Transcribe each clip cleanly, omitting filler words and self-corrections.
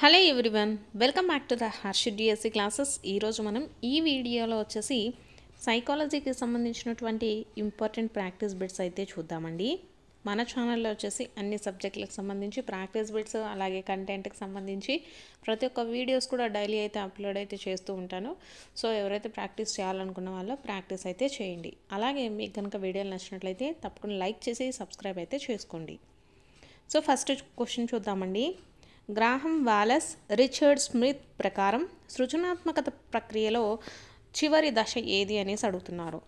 Hello everyone, welcome back to the Harshi DSC classes. ఈరోజు మనం ఈ వీడియోలో వచ్చేసి సైకాలజీకి సంబంధించినటువంటి ఇంపార్టెంట్ ప్రాక్టీస్ బిట్స్ అయితే చూద్దామండి. మన ఛానల్లో వచ్చేసి అన్ని సబ్జెక్టులకు సంబంధించి ప్రాక్టీస్ బిట్స్ అలాగే కంటెంట్కి సంబంధించి ప్రతి ఒక్క వీడియోస్ కూడా డైలీ అయితే అప్లోడ్ అయితే చేస్తూ ఉంటాను. సో ఎవరైతే ప్రాక్టీస్ చేయాలనుకున్న వాళ్ళు ప్రాక్టీస్ అయితే చేయండి. అలాగే మీకు కనుక వీడియోలు నచ్చినట్లయితే తప్పకుండా లైక్ చేసి సబ్స్క్రైబ్ అయితే చేసుకోండి. సో ఫస్ట్ క్వశ్చన్ చూద్దామండి. గ్రాహం వాలస్, రిచర్డ్ స్మిత్ ప్రకారం సృజనాత్మకత ప్రక్రియలో చివరి దశ ఏది అనేసి అడుగుతున్నారు.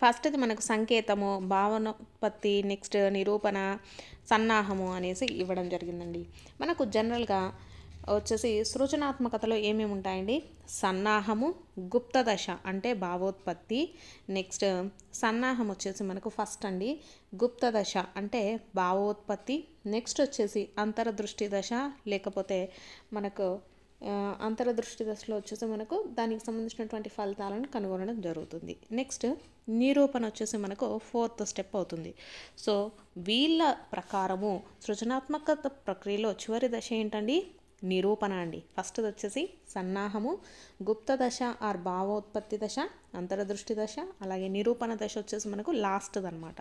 ఫస్ట్ది మనకు సంకేతము, భావనోత్పత్తి, నెక్స్ట్ నిరూపణ, సన్నాహము అనేసి ఇవ్వడం జరిగిందండి. మనకు జనరల్గా వచ్చేసి సృజనాత్మకతలో ఏమేమి ఉంటాయండి? సన్నాహము, గుప్త దశ అంటే భావోత్పత్తి, నెక్స్ట్ సన్నాహం వచ్చేసి మనకు ఫస్ట్ అండి గుప్త దశ అంటే భావోత్పత్తి, నెక్స్ట్ వచ్చేసి అంతరదృష్టి దశ లేకపోతే మనకు అంతరదృష్టి దశలో వచ్చేసి మనకు దానికి సంబంధించినటువంటి ఫలితాలను కనుగొనడం జరుగుతుంది. నెక్స్ట్ నిరూపణ వచ్చేసి మనకు ఫోర్త్ స్టెప్ అవుతుంది. సో వీళ్ళ ప్రకారము సృజనాత్మకత ప్రక్రియలో చివరి దశ ఏంటండి? నిరూపణ అండి. ఫస్ట్ వచ్చేసి సన్నాహము, గుప్త దశ ఆర్ భావోత్పత్తి దశ, అంతరదృష్టి దశ, అలాగే నిరూపణ దశ వచ్చేసి మనకు లాస్ట్ది అనమాట.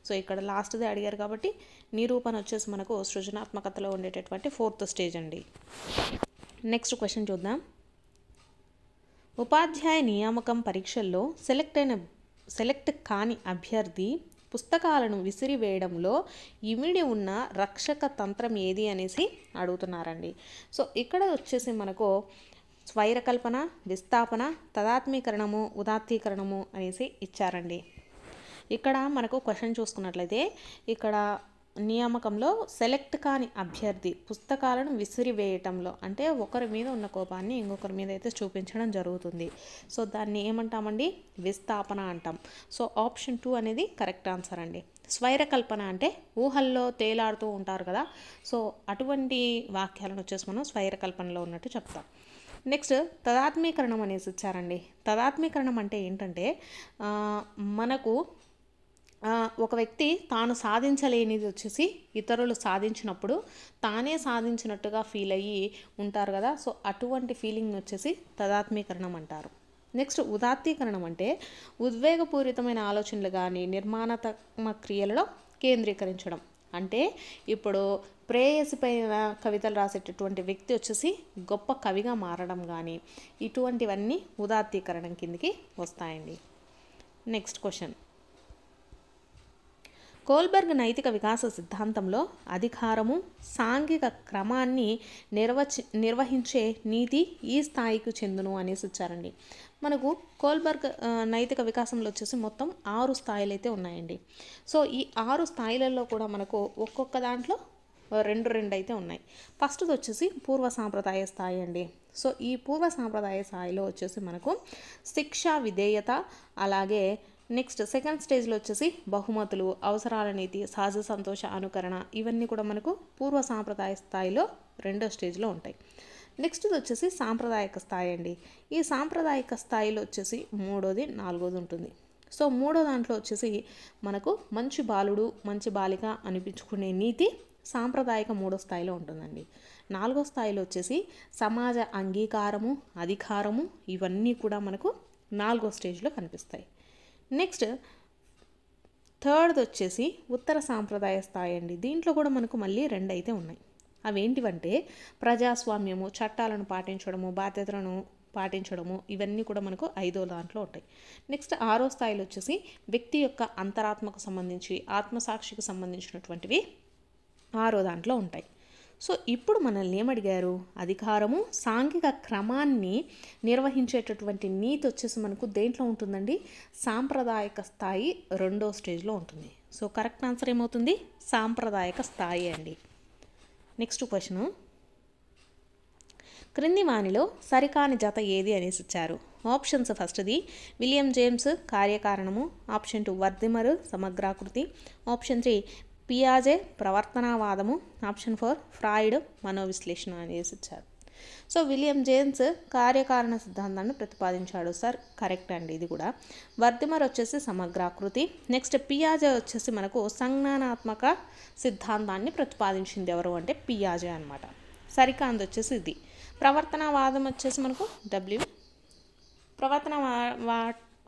సో ఇక్కడ లాస్ట్ది అడిగారు కాబట్టి నిరూపణ వచ్చేసి మనకు సృజనాత్మకతలో ఉండేటటువంటి ఫోర్త్ స్టేజ్ అండి. నెక్స్ట్ క్వశ్చన్ చూద్దాం. ఉపాధ్యాయ నియామకం పరీక్షల్లో సెలెక్ట్ కాని అభ్యర్థి పుస్తకాలను విసిరివేయడంలో ఇమిడి ఉన్న రక్షక తంత్రం ఏది అనేసి అడుగుతున్నారండి. సో ఇక్కడ వచ్చేసి మనకు స్వైరకల్పన, విస్థాపన, తదాత్మీకరణము, ఉదాత్తీకరణము అనేసి ఇచ్చారండి. ఇక్కడ మనకు క్వశ్చన్ చూసుకున్నట్లయితే ఇక్కడ నియామకంలో సెలెక్ట్ కాని అభ్యర్థి పుస్తకాలను విసిరివేయటంలో అంటే ఒకరి మీద ఉన్న కోపాన్ని ఇంకొకరి మీద అయితే చూపించడం జరుగుతుంది. సో దాన్ని ఏమంటామండి? విస్థాపన అంటాం. సో ఆప్షన్ 2 అనేది కరెక్ట్ ఆన్సర్ అండి. స్వైరకల్పన అంటే ఊహల్లో తేలాడుతూ ఉంటారు కదా, సో అటువంటి వాక్యాలను వచ్చేసి మనం స్వైరకల్పనలో ఉన్నట్టు చెప్తాం. నెక్స్ట్ తదాత్మీకరణం అనేసి ఇచ్చారండి. తదాత్మీకరణం అంటే ఏంటంటే మనకు ఒక వ్యక్తి తాను సాధించలేనిది వచ్చేసి ఇతరులు సాధించినప్పుడు తానే సాధించినట్టుగా ఫీల్ అయ్యి ఉంటారు కదా, సో అటువంటి ఫీలింగ్ వచ్చేసి తదాత్మీకరణం అంటారు. నెక్స్ట్ ఉదాత్తీకరణం అంటే ఉద్వేగపూరితమైన ఆలోచనలు కానీ నిర్మాణాత్మక క్రియలలో కేంద్రీకరించడం. అంటే ఇప్పుడు ప్రేయసిపైన కవితలు రాసేటటువంటి వ్యక్తి వచ్చేసి గొప్ప కవిగా మారడం కానీ ఇటువంటివన్నీ ఉదాత్తీకరణం కిందికి వస్తాయండి. Next question. కోల్బర్గ్ నైతిక వికాస సిద్ధాంతంలో అధికారము, సాంఘిక క్రమాన్ని నిర్వహించే నీతి ఈ స్థాయికి చెందును అనేసి ఇచ్చారండి. మనకు కోల్బర్గ్ నైతిక వికాసంలో వచ్చేసి మొత్తం 6 స్థాయిలు అయితే ఉన్నాయండి. సో ఈ 6 స్థాయిలలో కూడా మనకు ఒక్కొక్క దాంట్లో రెండు అయితే ఉన్నాయి. ఫస్ట్ది వచ్చేసి పూర్వ సాంప్రదాయ స్థాయి అండి. సో ఈ పూర్వ సాంప్రదాయ స్థాయిలో వచ్చేసి మనకు శిక్ష, విధేయత, అలాగే నెక్స్ట్ సెకండ్ స్టేజ్లో వచ్చేసి బహుమతులు, అవసరాల నీతి, సహజ సంతోష అనుకరణ ఇవన్నీ కూడా మనకు పూర్వ సాంప్రదాయ స్థాయిలో రెండో స్టేజ్లో ఉంటాయి. నెక్స్ట్ వచ్చేసి సాంప్రదాయక స్థాయి అండి. ఈ సాంప్రదాయక స్థాయిలో వచ్చేసి 3వది, 4వది ఉంటుంది. సో 3వ దాంట్లో వచ్చేసి మనకు మంచి బాలుడు, మంచి బాలిక అనిపించుకునే నీతి సాంప్రదాయక 3వ స్థాయిలో ఉంటుందండి. 4వ స్థాయిలో వచ్చేసి సమాజ అంగీకారము, అధికారము ఇవన్నీ కూడా మనకు 4వ స్టేజ్లో కనిపిస్తాయి. నెక్స్ట్ థర్డ్ది వచ్చేసి ఉత్తర సాంప్రదాయ స్థాయి అండి. దీంట్లో కూడా మనకు మళ్ళీ 2 అయితే ఉన్నాయి. అవేంటివంటే ప్రజాస్వామ్యము, చట్టాలను పాటించడము, బాధ్యతలను పాటించడము ఇవన్నీ కూడా మనకు 5వ దాంట్లో ఉంటాయి. నెక్స్ట్ 6వ స్థాయిలో వచ్చేసి వ్యక్తి యొక్క అంతరాత్మకు సంబంధించి ఆత్మసాక్షికి సంబంధించినటువంటివి 6వ దాంట్లో ఉంటాయి. సో ఇప్పుడు మనల్ని ఏమడిగారు? అధికారము, సాంఘిక క్రమాన్ని నిర్వహించేటటువంటి నీతి వచ్చేసి మనకు దేంట్లో ఉంటుందండి? సాంప్రదాయక స్థాయి 2వ స్టేజ్లో ఉంటుంది. సో కరెక్ట్ ఆన్సర్ ఏమవుతుంది? సాంప్రదాయక స్థాయి అండి. Next question. క్రింది వానిలో సరికాని జత ఏది అనేసి ఇచ్చారు. ఆప్షన్స్ ఫస్ట్ది విలియం జేమ్స్ కార్యకారణము, ఆప్షన్ 2 వర్ధిమర్ సమగ్రాకృతి, ఆప్షన్ 3 పియాజే ప్రవర్తనావాదము, ఆప్షన్ 4 ఫ్రాయిడ్ మనోవిశ్లేషణ అనేసి ఇచ్చారు. సో విలియం జేమ్స్ కార్యకారణ సిద్ధాంతాన్ని ప్రతిపాదించాడు సార్, కరెక్ట్ అండి ఇది కూడా. వర్ధిమర్ వచ్చేసి సమగ్రాకృతి, నెక్స్ట్ పియాజే వచ్చేసి మనకు సంజ్ఞానాత్మక సిద్ధాంతాన్ని ప్రతిపాదించింది ఎవరు అంటే పియాజే అనమాట. సరికాంద్ వచ్చేసి ఇది. ప్రవర్తనవాదం వచ్చేసి మనకు డబ్ల్యూ.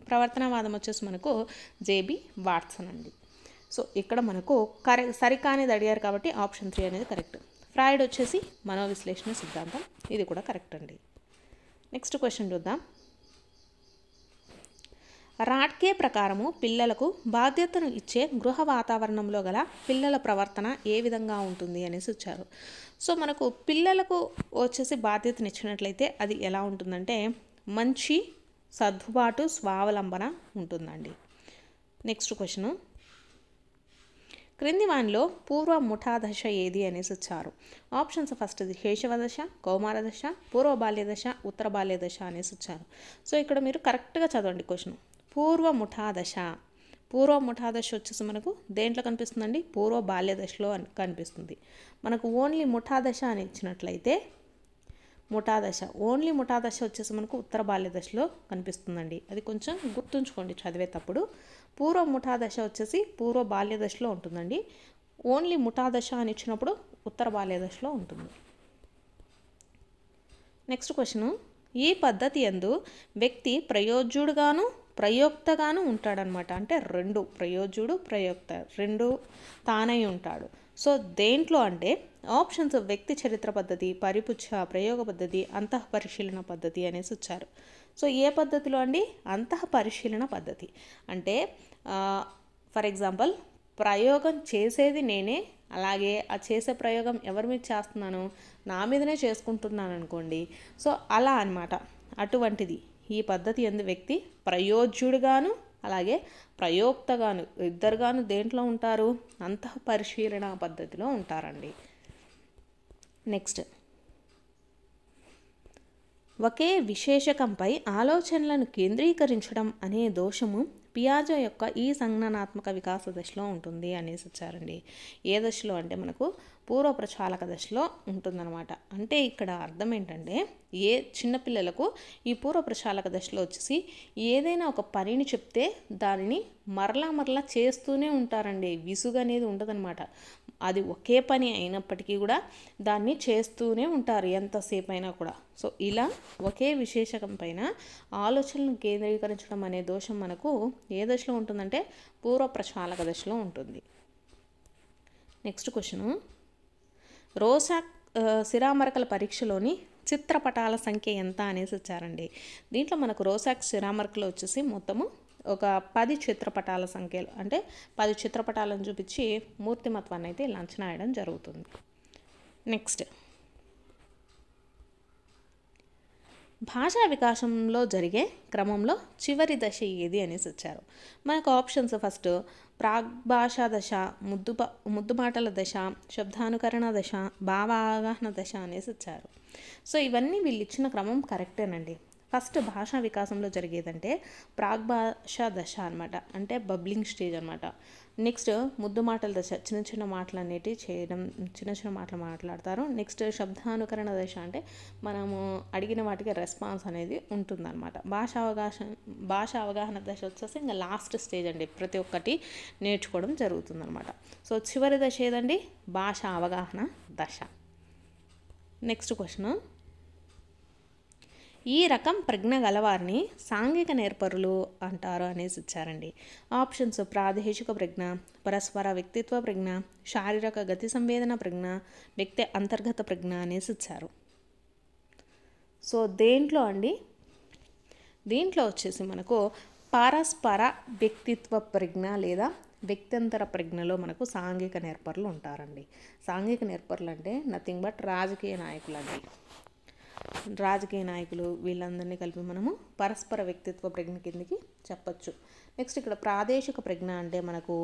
ప్రవర్తనవాదం వచ్చేసి మనకు జేబీ వాట్సన్ అండి. సో ఇక్కడ మనకు సరికానిది అడిగారు కాబట్టి ఆప్షన్ 3 అనేది కరెక్ట్. ఫ్రాయిడ్ వచ్చేసి మనోవిశ్లేషణ సిద్ధాంతం, ఇది కూడా కరెక్ట్ అండి. నెక్స్ట్ క్వశ్చన్ చూద్దాం. రాట్కే ప్రకారము పిల్లలకు బాధ్యతను ఇచ్చే గృహ వాతావరణంలో గల పిల్లల ప్రవర్తన ఏ విధంగా ఉంటుంది అనేసి ఇచ్చారు. సో మనకు పిల్లలకు వచ్చేసి బాధ్యతను ఇచ్చినట్లయితే అది ఎలా ఉంటుందంటే మంచి సర్దుబాటు స్వావలంబన ఉంటుందండి. నెక్స్ట్ క్వశ్చన్, క్రింది వానిలో పూర్వ ముఠా దశ ఏది అనేసి ఇచ్చారు. ఆప్షన్స్ ఫస్ట్ శైశవ దశ, కౌమార దశ, పూర్వ బాల్య దశ, ఉత్తర బాల్య దశ అనేసి ఇచ్చారు. సో ఇక్కడ మీరు కరెక్ట్గా చదవండి క్వశ్చన్. పూర్వ ముఠా దశ వచ్చేసి మనకు దేంట్లో కనిపిస్తుందండి? పూర్వ బాల్య దశలో కనిపిస్తుంది. మనకు ఓన్లీ ముఠా దశ అని ఇచ్చినట్లయితే ఓన్లీ ముఠా దశ వచ్చేసి మనకు ఉత్తర బాల్య దశలో కనిపిస్తుందండి. అది కొంచెం గుర్తుంచుకోండి చదివేటప్పుడు. పూర్వ ముఠా దశ వచ్చేసి పూర్వ బాల్య దశలో ఉంటుందండి. ఓన్లీ ముఠా దశ అని ఇచ్చినప్పుడు ఉత్తర బాల్య దశలో ఉంటుంది. నెక్స్ట్ క్వశ్చన్, ఈ పద్ధతి యందు వ్యక్తి ప్రయోజ్యుడుగాను ప్రయోక్తగాను ఉంటాడనమాట. అంటే రెండు, ప్రయోజ్యుడు ప్రయోక్త రెండు తానై ఉంటాడు. సో దేంట్లో అంటే ఆప్షన్స్ వ్యక్తి చరిత్ర పద్ధతి, పరిపుచ్ఛ ప్రయోగ పద్ధతి, అంతఃపరిశీలన పద్ధతి అనేసి వచ్చారు. సో ఏ పద్ధతిలో అండి? అంతఃపరిశీలన పద్ధతి. అంటే ఫర్ ఎగ్జాంపుల్ ప్రయోగం చేసేది నేనే, అలాగే ఆ చేసే ప్రయోగం ఎవరి మీద చేస్తున్నాను? నా మీదనే చేసుకుంటున్నాను అనుకోండి. సో అలా అన్నమాట. అటువంటిది ఈ పద్ధతి యందు వ్యక్తి ప్రయోజ్యుడుగాను అలాగే ప్రయోక్తగాను ఇద్దరుగాను దేంట్లో ఉంటారు? అంతఃపరిశీలన పద్ధతిలో ఉంటారండి. నెక్స్ట్, ఒకే విశేషకంపై ఆలోచనలను కేంద్రీకరించడం అనే దోషము పియాజే యొక్క ఈ సంజ్ఞానాత్మక వికాస దశలో ఉంటుంది అనేసి వచ్చారండి. ఏ దశలో అంటే మనకు పూర్వ ప్రచాలక దశలో ఉంటుందన్నమాట. అంటే ఇక్కడ అర్థం ఏంటంటే ఏ చిన్నపిల్లలకు ఈ పూర్వ ప్రచాలక దశలో వచ్చేసి ఏదైనా ఒక పనిని చెప్తే దానిని మరలా చేస్తూనే ఉంటారండి. విసుగు అనేది ఉండదన్నమాట. అది ఒకే పని అయినప్పటికీ కూడా దాన్ని చేస్తూనే ఉంటారు ఎంతసేపు అయినా కూడా. సో ఇలా ఒకే విశేషకం పైన ఆలోచనలను కేంద్రీకరించడం అనే దోషం మనకు ఏ దశలో ఉంటుందంటే పూర్వ ప్రచాలక దశలో ఉంటుంది. నెక్స్ట్ క్వశ్చన్, రోసాక్ సిరామరకల పరీక్షలోని చిత్రపటాల సంఖ్య ఎంత అనేసి వచ్చారండి. దీంట్లో మనకు రోసాక్ సిరామరకలు వచ్చేసి మొత్తము ఒక 10 చిత్రపటాల సంఖ్యలు, అంటే 10 చిత్రపటాలను చూపించి మూర్తిమత్వాన్ని అయితే ఇలా అంచనా వేయడం జరుగుతుంది. నెక్స్ట్, భాషా వికాసంలో జరిగే క్రమంలో చివరి దశ ఏది అనేసి వచ్చారు. మనకు ఆప్షన్స్ ఫస్ట్ ప్రాగ్భాషా దశ, ముద్దుమాటల దశ, శబ్దానుకరణ దశ, భావావగాహన దశ అనేసి వచ్చారు. సో ఇవన్నీ వీళ్ళు ఇచ్చిన క్రమం కరెక్టేనండి. ఫస్ట్ భాషా వికాసంలో జరిగేదంటే ప్రాగ్భాషా దశ అనమాట, అంటే బబ్లింగ్ స్టేజ్ అనమాట. నెక్స్ట్ ముద్దు మాటల దశ, చిన్న మాటలు అనేటివి చేయడం, చిన్న మాటలు మాట్లాడతారు. నెక్స్ట్ శబ్దానుకరణ దశ అంటే మనము అడిగిన వాటికి రెస్పాన్స్ అనేది ఉంటుందన్నమాట. భాషా అవగాహన దశ వచ్చేసి ఇంకా లాస్ట్ స్టేజ్ అండి, ప్రతి ఒక్కటి నేర్చుకోవడం జరుగుతుందన్నమాట. సో చివరి దశ ఏదండి? భాషా అవగాహన దశ. నెక్స్ట్ క్వశ్చన్, ఈ రకం ప్రజ్ఞ గలవారిని సాంఘిక నేర్పరులు అంటారు అనేసి ఇచ్చారండి. ఆప్షన్స్ ప్రాదేశిక ప్రజ్ఞ, పరస్పర వ్యక్తిత్వ ప్రజ్ఞ, శారీరక గతి సంవేదన ప్రజ్ఞ, వ్యక్తి అంతర్గత ప్రజ్ఞ అనేసి ఇచ్చారు. సో దేంట్లో అండి? దీంట్లో వచ్చేసి మనకు పరస్పర వ్యక్తిత్వ ప్రజ్ఞ లేదా వ్యక్తంతర ప్రజ్ఞలో మనకు సాంఘిక నేర్పరులు ఉంటారండి. సాంఘిక నేర్పరులు అంటే నథింగ్ బట్ రాజకీయ నాయకులు అండి. రాజకీయ నాయకులు వీళ్ళందరినీ కలిపి మనము పరస్పర వ్యక్తిత్వ ప్రజ్ఞ కిందకి చెప్పచ్చు. నెక్స్ట్ ఇక్కడ ప్రాదేశిక ప్రజ్ఞ అంటే మనకు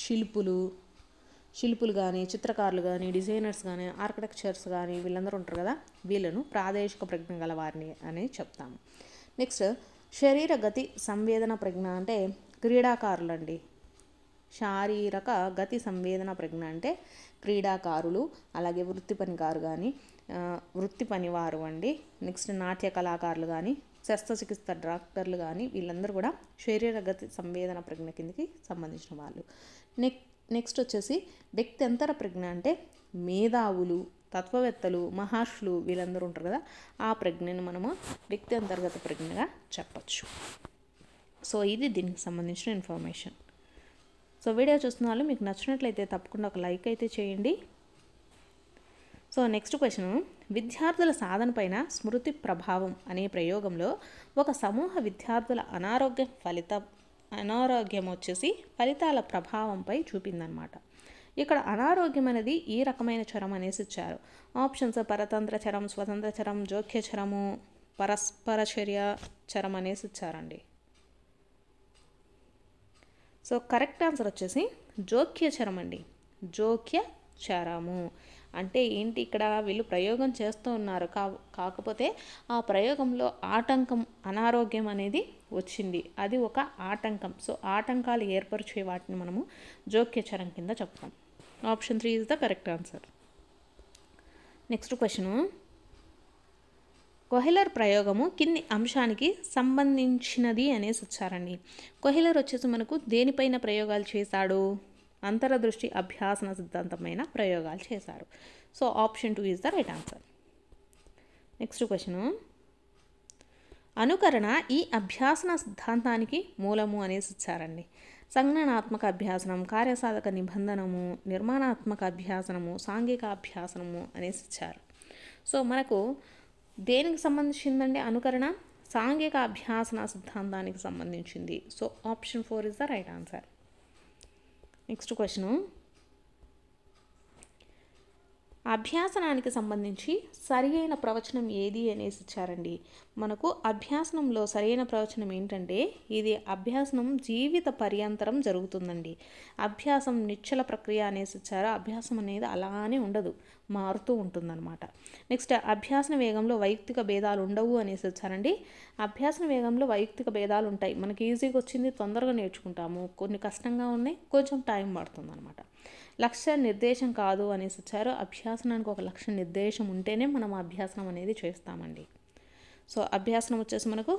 శిల్పులు కానీ, చిత్రకారులు కానీ, డిజైనర్స్ కానీ, ఆర్కిటెక్చర్స్ కానీ వీళ్ళందరూ ఉంటారు కదా, వీళ్ళను ప్రాదేశిక ప్రజ్ఞ గల వారిని అని చెప్తాము. నెక్స్ట్ శరీర గతి సంవేదన ప్రజ్ఞ అంటే క్రీడాకారులు అండి. శారీరక గతి సంవేదన ప్రజ్ఞ అంటే క్రీడాకారులు, అలాగే వృత్తి పనివారు అండి. నెక్స్ట్ నాట్య కళాకారులు కానీ, శస్త్రచికిత్స డాక్టర్లు కానీ వీళ్ళందరూ కూడా శరీర గతి సంవేదన ప్రజ్ఞ కిందకి సంబంధించిన వాళ్ళు. నెక్స్ట్ వచ్చేసి వ్యక్తి అంతర ప్రజ్ఞ అంటే మేధావులు, తత్వవేత్తలు, మహర్షులు వీళ్ళందరూ ఉంటారు కదా, ఆ ప్రజ్ఞని మనము వ్యక్తి అంతర్గత ప్రజ్ఞగా చెప్పచ్చు. సో ఇది దీనికి సంబంధించిన ఇన్ఫర్మేషన్. సో వీడియో చూస్తున్న వాళ్ళు మీకు నచ్చినట్లయితే తప్పకుండా ఒక లైక్ అయితే చేయండి. సో నెక్స్ట్ క్వశ్చన్, విద్యార్థుల సాధన పైన స్మృతి ప్రభావం అనే ప్రయోగంలో ఒక సమూహ విద్యార్థుల అనారోగ్యం వచ్చేసి ఫలితాల ప్రభావంపై చూపిందనమాట. ఇక్కడ అనారోగ్యం అనేది ఈ రకమైన చరం అనేసి ఇచ్చారు. ఆప్షన్స్ పరతంత్ర చరం, స్వతంత్ర చరం, జోక్య చరము, పరస్పర చర్య చరం అనేసి ఇచ్చారండి. సో కరెక్ట్ ఆన్సర్ వచ్చేసి జోక్య చరం అండి. జోక్య చరము అంటే ఏంటి, ఇక్కడ వీళ్ళు ప్రయోగం చేస్తూ ఉన్నారు, కాకపోతే ఆ ప్రయోగంలో ఆటంకం అనారోగ్యం అనేది వచ్చింది, అది ఒక ఆటంకం. సో ఆటంకాలు ఏర్పరిచే వాటిని మనము జోక్యచరం కింద చెప్తాం. Option 3 is the correct answer. Next question, Kohler ప్రయోగము కింది అంశానికి సంబంధించినది అనేసి వచ్చారండి. కొహెలర్ వచ్చేసి మనకు దేనిపైన ప్రయోగాలు చేశాడు, అంతరదృష్టి అభ్యాసన సిద్ధాంతమైన ప్రయోగాలు చేశారు. So option 2 is the right answer. Next question, అనుకరణ ఈ అభ్యాసన సిద్ధాంతానికి మూలము అనేసి ఇచ్చారండి. సంజ్ఞానాత్మక అభ్యాసనం, కార్యసాధక నిబంధనము, నిర్మాణాత్మక అభ్యాసనము, సాంఘిక అభ్యాసనము అనేసి ఇచ్చారు. సో మనకు దేనికి సంబంధించిందండి అనుకరణ? సాంఘిక అభ్యాసన సిద్ధాంతానికి సంబంధించింది. So option 4 is the right answer. Next question, అభ్యాసనానికి సంబంధించి సరియైన ప్రవచనం ఏది అనేసి ఇచ్చారండి. మనకు అభ్యాసనంలో సరైన ప్రవచనం ఏంటంటే, ఇది అభ్యాసనం జీవిత పర్యంతరం జరుగుతుందండి. అభ్యాసం నిశ్చల ప్రక్రియ అనేసి ఇచ్చారు. అభ్యాసం అనేది అలానే ఉండదు, మారుతూ ఉంటుందన్నమాట. నెక్స్ట్, అభ్యాసన వేగంలో వైయక్తిక భేదాలు ఉండవు అనేసి ఇచ్చారండి. అభ్యాసన వేగంలో వైయక్తిక భేదాలు ఉంటాయి. మనకి ఈజీగా వచ్చింది తొందరగా నేర్చుకుంటాము, కొన్ని కష్టంగా ఉన్నాయి కొంచెం టైం పడుతుంది అనమాట. లక్ష్య నిర్దేశం కాదు అనేసి ఇచ్చారు. అభ్యాసనానికి ఒక లక్ష్య నిర్దేశం ఉంటేనే మనం అభ్యాసనం అనేది చేస్తామండి. సో అభ్యాసనం వచ్చేసి మనకు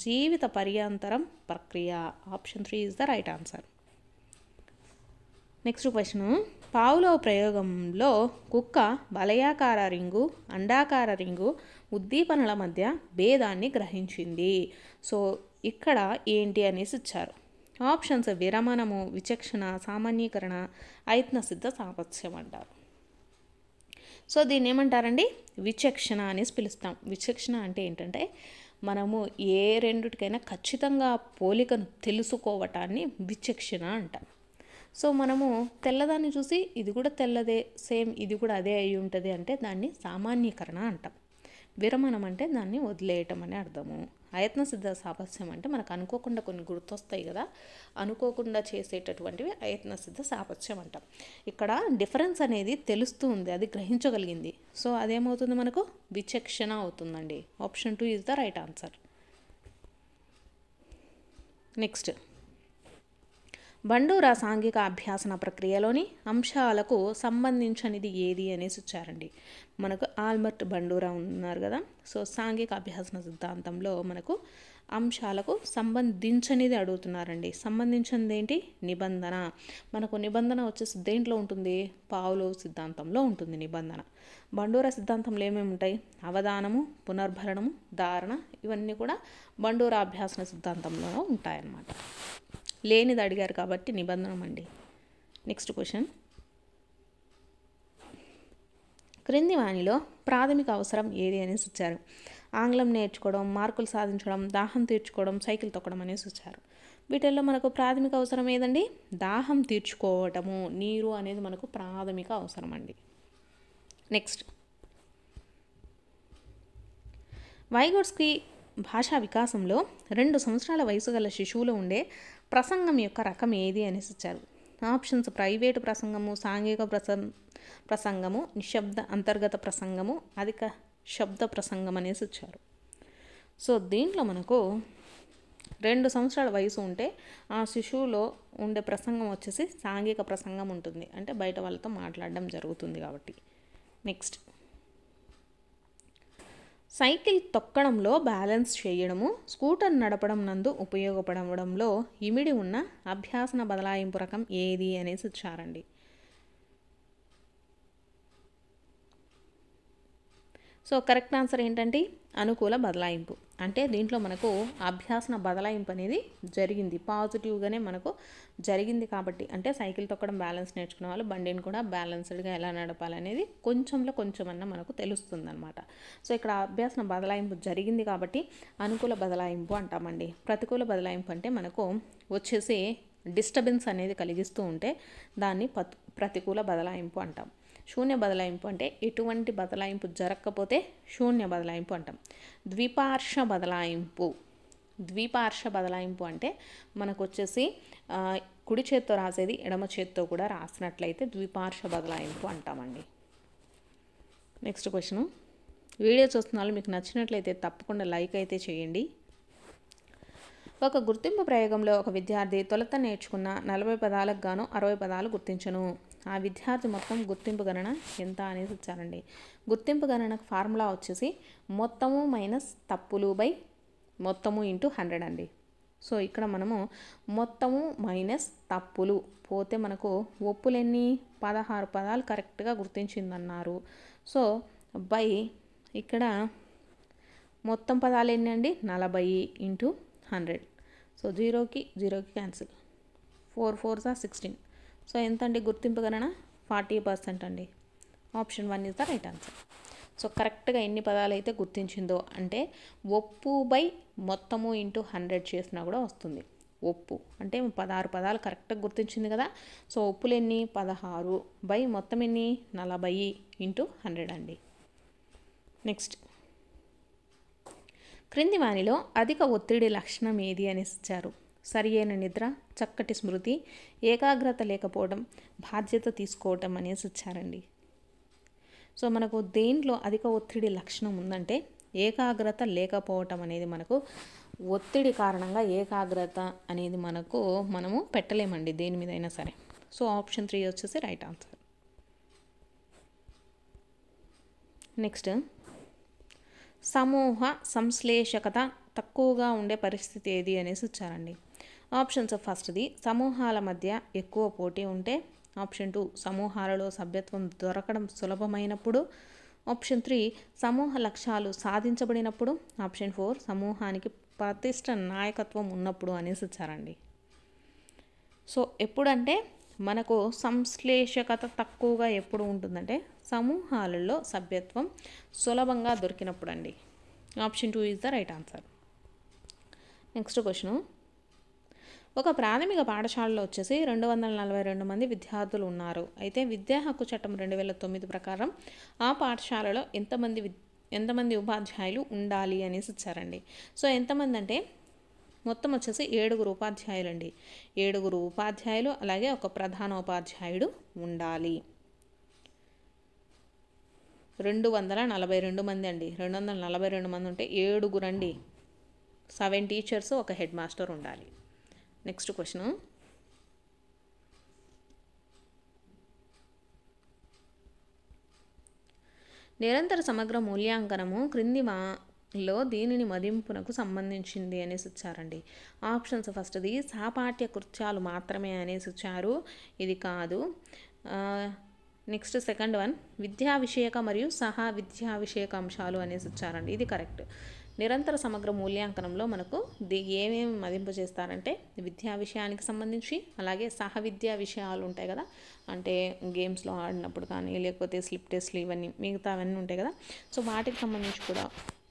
జీవిత పర్యంతరం ప్రక్రియ. Option 3 is the right answer. Next question, Pavlov ప్రయోగంలో కుక్క వలయాకార రింగు, అండాకార రింగు ఉద్దీపనల మధ్య భేదాన్ని గ్రహించింది. సో ఇక్కడ ఏంటి అనేసి ఇచ్చారు. ఆప్షన్స్ విరమణము, విచక్షణ, సామాన్యీకరణ, ఐత్న సిద్ధ సాపత్స్యం అంటారు. సో దీన్ని ఏమంటారండి? విచక్షణ అనేసి పిలుస్తాం. విచక్షణ అంటే ఏంటంటే మనము ఏ రెండిటికైనా ఖచ్చితంగా పోలికను తెలుసుకోవటాన్ని విచక్షణ అంటాం. సో మనము తెల్లదాన్ని చూసి ఇది కూడా తెల్లదే, సేమ్ ఇది కూడా అదే అయి ఉంటుంది అంటే దాన్ని సామాన్యీకరణ అంటాం. విరమణం అంటే దాన్ని వదిలేయటం అని అర్థము. ఆయత్న సిద్ధ సాపత్స్యం అంటే మనకు అనుకోకుండా కొన్ని గుర్తొస్తాయి కదా, అనుకోకుండా చేసేటటువంటివి ఆయత్న సిద్ధ సాపత్స్యం అంటాం. ఇక్కడ డిఫరెన్స్ అనేది తెలుస్తూ ఉంది, అది గ్రహించగలిగింది. సో అదేమవుతుంది మనకు విచక్షణ అవుతుందండి. Option 2 is the right answer. Next, Bandura సాంఘిక అభ్యాసన ప్రక్రియలోని అంశాలకు సంబంధించినది ఏది అనేసి ఇచ్చారండి. మనకు ఆల్బర్ట్ బండూరా ఉన్నారు కదా. సో సాంఘిక అభ్యాసన సిద్ధాంతంలో మనకు అంశాలకు సంబంధించినది అడుగుతున్నారండి. సంబంధించినది ఏంటి? నిబంధన. మనకు నిబంధన వచ్చేసి దేంట్లో ఉంటుంది? పావ్లోవ్ సిద్ధాంతంలో ఉంటుంది నిబంధన. బండూరా సిద్ధాంతంలో ఏమేమి ఉంటాయి? అవధానము, పునర్భరణము, ధారణ, ఇవన్నీ కూడా బండూరా అభ్యాసన సిద్ధాంతంలో ఉంటాయన్నమాట. లేనిది అడిగారు కాబట్టి నిబంధనం అండి. నెక్స్ట్ క్వశ్చన్, క్రింది వానిలో ప్రాథమిక అవసరం ఏది అనేసి ఇచ్చారు. ఆంగ్లం నేర్చుకోవడం, మార్కులు సాధించడం, దాహం తీర్చుకోవడం, సైకిల్ తొక్కడం అనేసి ఇచ్చారు. వీటిల్లో మనకు ప్రాథమిక అవసరం ఏదండి? దాహం తీర్చుకోవటము. నీరు అనేది మనకు ప్రాథమిక అవసరం అండి. నెక్స్ట్, వైగోట్స్కీ భాషా వికాసంలో 2 సంవత్సరాల వయసు గల శిశువులో ఉండే ప్రసంగం యొక్క రకం ఏది అనేసి ఇచ్చారు. ఆప్షన్స్ ప్రైవేటు ప్రసంగము, సాంఘిక ప్రసంగము, నిశ్శబ్ద అంతర్గత ప్రసంగము, అధిక శబ్ద ప్రసంగం అనేసి ఇచ్చారు. సో దీంట్లో మనకు 2 సంవత్సరాల వయసు ఉంటే ఆ శిశువులో ఉండే ప్రసంగం వచ్చేసి సాంఘిక ప్రసంగం ఉంటుంది, అంటే బయట వాళ్ళతో మాట్లాడడం జరుగుతుంది కాబట్టి. నెక్స్ట్, సైకిల్ తొక్కడంలో బ్యాలెన్స్ చేయడము, స్కూటర్ నడపడం నందు ఉపయోగపడడంలో ఇమిడి ఉన్న అభ్యాసన బదలాయింపు రకం ఏది అనేసి ఇచ్చారండి. సో కరెక్ట్ ఆన్సర్ ఏంటంటే అనుకూల బదలాయింపు. అంటే దీంట్లో మనకు అభ్యాసన బదలాయింపు అనేది జరిగింది, పాజిటివ్గానే మనకు జరిగింది. కాబట్టి అంటే సైకిల్ తొక్కడం బ్యాలెన్స్ నేర్చుకునే వాళ్ళు బండిని కూడా బ్యాలెన్స్డ్గా ఎలా నడపాలనేది కొంచెమన్నా మనకు తెలుస్తుందన్నమాట. సో ఇక్కడ అభ్యాసన బదలాయింపు జరిగింది కాబట్టి అనుకూల బదలాయింపు అంటామండి. ప్రతికూల బదలాయింపు అంటే మనకు వచ్చేసి డిస్టర్బెన్స్ అనేది కలిగిస్తూ ఉంటే దాన్ని ప్రతికూల బదలాయింపు అంటాం. శూన్య బదలాయింపు అంటే ఎటువంటి బదలాయింపు జరగకపోతే శూన్య బదలాయింపు అంటాం. ద్విపార్ష బదలాయింపు అంటే మనకు వచ్చేసి కుడి చేత్తో రాసేది ఎడమ చేత్తో కూడా రాసినట్లయితే ద్విపార్ష బదలాయింపు అంటామండి. Next question. వీడియో చూస్తున్న వాళ్ళు మీకు నచ్చినట్లయితే తప్పకుండా లైక్ అయితే చేయండి. ఒక గుర్తింపు ప్రయోగంలో ఒక విద్యార్థి తొలుత నేర్చుకున్న 40 పదాలకు గాను 60 పదాలు గుర్తించను. ఆ విద్యార్థి మొత్తం గుర్తింపు గణన ఎంత అనేసి ఇచ్చారండి. గుర్తింపు గణనకు ఫార్ములా వచ్చేసి మొత్తము మైనస్ తప్పులు బై మొత్తము ఇంటూ 100 అండి. సో ఇక్కడ మనము మొత్తము మైనస్ తప్పులు పోతే మనకు ఒప్పులు ఎన్ని 16 పదాలు కరెక్ట్గా గుర్తించిందన్నారు. సో బై ఇక్కడ మొత్తం పదాలు ఎన్ని అండి 40 ఇంటూ 100. సో జీరోకి క్యాన్సిల్, 4 4s are 16. సో ఎంత అండి గుర్తింపు గణన 40% అండి. Option 1 is the right answer. So కరెక్ట్గా ఎన్ని పదాలు అయితే గుర్తించిందో అంటే ఒప్పు బై మొత్తము ఇంటూ 100 చేసినా కూడా వస్తుంది. ఒప్పు అంటే 16 పదాలు కరెక్ట్గా గుర్తించింది కదా. సో ఒప్పులు ఎన్ని 16 బై మొత్తం ఎన్ని 40 ఇంటూ 100 అండి. నెక్స్ట్, క్రింది వానిలో అధిక ఒత్తిడి లక్షణం ఏది అనేసి ఇచ్చారు. సరి అయిన నిద్ర, చక్కటి స్మృతి, ఏకాగ్రత లేకపోవడం, బాధ్యత తీసుకోవటం అనేసి ఇచ్చారండి. సో మనకు దేంట్లో అధిక ఒత్తిడి లక్షణం ఉందంటే ఏకాగ్రత లేకపోవటం అనేది మనకు ఒత్తిడి కారణంగా ఏకాగ్రత అనేది మనము పెట్టలేమండి దేని మీద అయినా సరే. సో ఆప్షన్ 3 వచ్చేసి రైట్ ఆన్సర్. నెక్స్ట్, సమూహ సంశ్లేషకత తక్కువగా ఉండే పరిస్థితి ఏది అనేసి ఇచ్చారండి. ఆప్షన్స్ ఫస్ట్ది సమూహాల మధ్య ఎక్కువ పోటీ ఉంటే, ఆప్షన్ 2 సమూహాలలో సభ్యత్వం దొరకడం సులభమైనప్పుడు, ఆప్షన్ 3 సమూహ లక్ష్యాలు సాధించబడినప్పుడు, ఆప్షన్ 4 సమూహానికి ప్రతిష్ట నాయకత్వం ఉన్నప్పుడు అనేసి ఇచ్చారండి. సో ఎప్పుడంటే మనకు సంశ్లేషకత తక్కువగా ఎప్పుడు ఉంటుందంటే సమూహాలలో సభ్యత్వం సులభంగా దొరికినప్పుడు అండి. Option 2 is the right answer. Next question. ఒక ప్రాథమిక పాఠశాలలో వచ్చేసి 242 మంది విద్యార్థులు ఉన్నారు. అయితే విద్యా హక్కు చట్టం 2009 ప్రకారం ఆ పాఠశాలలో ఎంతమంది ఉపాధ్యాయులు ఉండాలి అనేసి ఇచ్చారండి. సో ఎంతమంది అంటే మొత్తం వచ్చేసి 7 ఉపాధ్యాయులు అండి. 7 ఉపాధ్యాయులు అలాగే ఒక ప్రధాన ఉపాధ్యాయుడు ఉండాలి. 242 మంది అండి. 242 మంది ఉంటే 7 అండి. 7 టీచర్స్, ఒక హెడ్ మాస్టర్ ఉండాలి. Next question. నిరంతర సమగ్ర మూల్యాంకనము క్రింది లో దీనిని మదింపునకు సంబంధించింది అనేసి ఇచ్చారండి. ఆప్షన్స్ ఫస్ట్ది సహపాఠ్య కృత్యాలు మాత్రమే అనేసి ఇచ్చారు, ఇది కాదు. నెక్స్ట్ సెకండ్ వన్ విద్యా విషయక మరియు సహా విద్యా విషయక అంశాలు అనేసి ఇచ్చారండి, ఇది కరెక్ట్. నిరంతర సమగ్ర మూల్యాంకనంలో మనకు ఏమేమి మదింపు చేస్తారంటే విద్యా విషయానికి సంబంధించి, అలాగే సహ విద్యా విషయాలు ఉంటాయి కదా, అంటే గేమ్స్లో ఆడినప్పుడు కానీ లేకపోతే స్లిప్ టెస్ట్లు ఇవన్నీ మిగతా అవన్నీ ఉంటాయి కదా. సో వాటికి సంబంధించి కూడా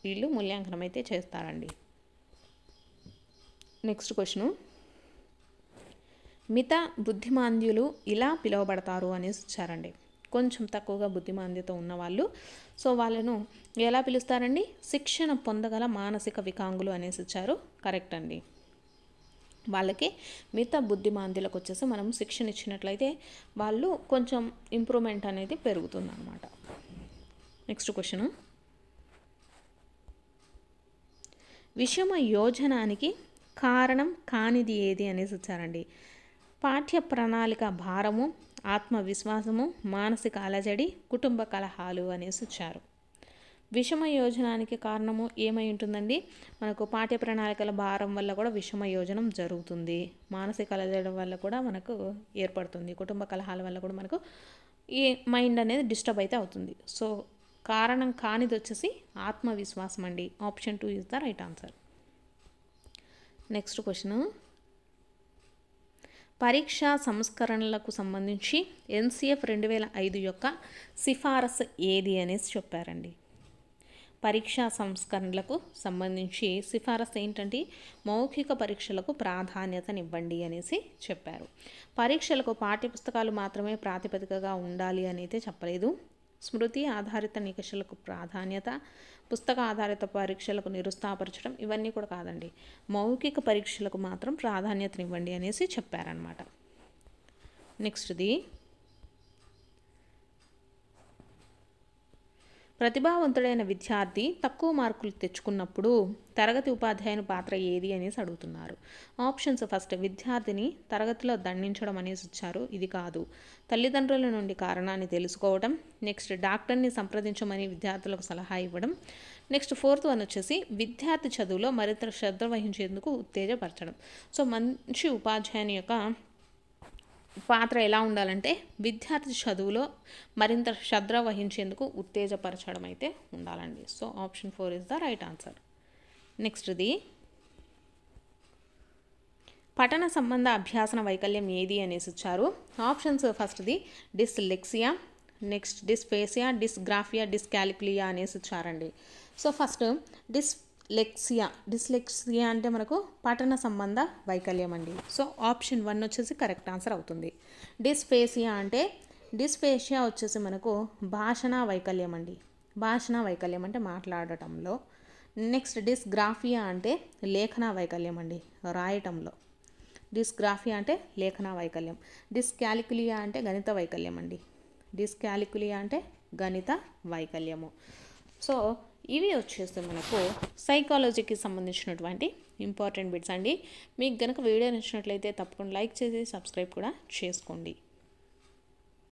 వీళ్ళు మూల్యాంకనం అయితే చేస్తారండి. Next question. మిత బుద్ధిమాంద్యులు ఇలా పిలువబడతారు అనేసి ఇచ్చారండి. కొంచెం తక్కువగా బుద్ధిమాంద్యత ఉన్నవాళ్ళు, సో వాళ్ళను ఎలా పిలుస్తారండి? శిక్షణ పొందగల మానసిక వికలాంగులు అనేసి ఇచ్చారు, కరెక్ట్ అండి. వాళ్ళకి మిత బుద్ధిమాంద్యులకు వచ్చేసి మనం శిక్షణ ఇచ్చినట్లయితే వాళ్ళు కొంచెం ఇంప్రూవ్మెంట్ అనేది పెరుగుతుంది అన్నమాట. Next question. విషమ యోజనానికి కారణం కానిది ఏది అనేసి ఇచ్చారండి. పాఠ్య ప్రణాళిక భారము, ఆత్మవిశ్వాసము, మానసిక అలజడి, కుటుంబ కలహాలు అనేసి ఇచ్చారు. విషమ యోజనానికి కారణము ఏమై ఉంటుందండి? మనకు పాఠ్య ప్రణాళికల భారం వల్ల కూడా విషమ యోజనం జరుగుతుంది, మానసిక అలజడి వల్ల కూడా మనకు ఏర్పడుతుంది, కుటుంబ కలహాల వల్ల కూడా మనకు ఈ మైండ్ అనేది డిస్టర్బ్ అయితే అవుతుంది. సో కారణం కానిది వచ్చేసి ఆత్మవిశ్వాసం అండి. Option 2 is the right answer. Next question, పరీక్షా సంస్కరణలకు సంబంధించి NCF 2005 యొక్క సిఫారసు ఏది అనేసి చెప్పారండి. పరీక్షా సంస్కరణలకు సంబంధించి సిఫారసు ఏంటంటే మౌఖిక పరీక్షలకు ప్రాధాన్యతనివ్వండి అనేసి చెప్పారు. పరీక్షలకు పాఠ్యపుస్తకాలు మాత్రమే ప్రాతిపదికగా ఉండాలి అని అయితే చెప్పలేదు. స్మృతి ఆధారిత నికషలకు ప్రాధాన్యత, పుస్తక ఆధారిత పరీక్షలకు నిరుత్సాహపరచడం ఇవన్నీ కూడా కాదండి. మౌఖిక పరీక్షలకు మాత్రం ప్రాధాన్యతనివ్వండి అనేసి చెప్పారనమాట. నెక్స్ట్ది, ప్రతిభావంతుడైన విద్యార్థి తక్కువ మార్కులు తెచ్చుకున్నప్పుడు తరగతి ఉపాధ్యాయుని పాత్ర ఏది అనేసి అడుగుతున్నారు. ఆప్షన్స్, ఫస్ట్ విద్యార్థిని తరగతిలో దండించడం అనేసి ఇచ్చారు, ఇది కాదు. తల్లిదండ్రుల నుండి కారణాన్ని తెలుసుకోవడం. నెక్స్ట్, డాక్టర్ని సంప్రదించమని విద్యార్థులకు సలహా ఇవ్వడం. నెక్స్ట్ 4th వన్ వచ్చేసి విద్యార్థి చదువులో మరింత శ్రద్ధ వహించేందుకు ఉత్తేజపరచడం. సో మంచి ఉపాధ్యాయుని యొక్క పాత్ర ఎలా ఉండాలంటే విద్యార్థి చదువులో మరింత శ్రద్ధ వహించేందుకు ఉత్తేజపరచడం అయితే ఉండాలండి. So option 4 is the right answer. నెక్స్ట్ది, పఠన సంబంధ అభ్యాసన వైకల్యం ఏది అనేసి ఇచ్చారు. ఆప్షన్స్, ఫస్ట్ది dyslexia, next dysphasia, dysgraphia, dyscalculia అనేసి ఇచ్చారండి. సో ఫస్ట్ డిస్లెక్సియా అంటే మనకు పఠన సంబంధ వైకల్యం అండి. సో ఆప్షన్ 1 వచ్చేసి కరెక్ట్ ఆన్సర్ అవుతుంది. డిస్ఫేసియా వచ్చేసి మనకు భాషణ వైకల్యం అండి. భాషణ వైకల్యం అంటే మాట్లాడటంలో. నెక్స్ట్ డిస్గ్రాఫియా అంటే లేఖన వైకల్యం అండి, రాయటంలో. డిస్గ్రాఫియా అంటే లేఖన వైకల్యం. డిస్కాలిక్యులియా అంటే గణిత వైకల్యం అండి. డిస్కాలిక్యులియా అంటే గణిత వైకల్యము. సో ఇవి వచ్చేసి మనకు సైకాలజీకి సంబంధించినటువంటి ఇంపార్టెంట్ బిట్స్ అండి. మీకు కనుక వీడియో నచ్చినట్లయితే తప్పకుండా లైక్ చేసి సబ్స్క్రైబ్ కూడా చేసుకోండి.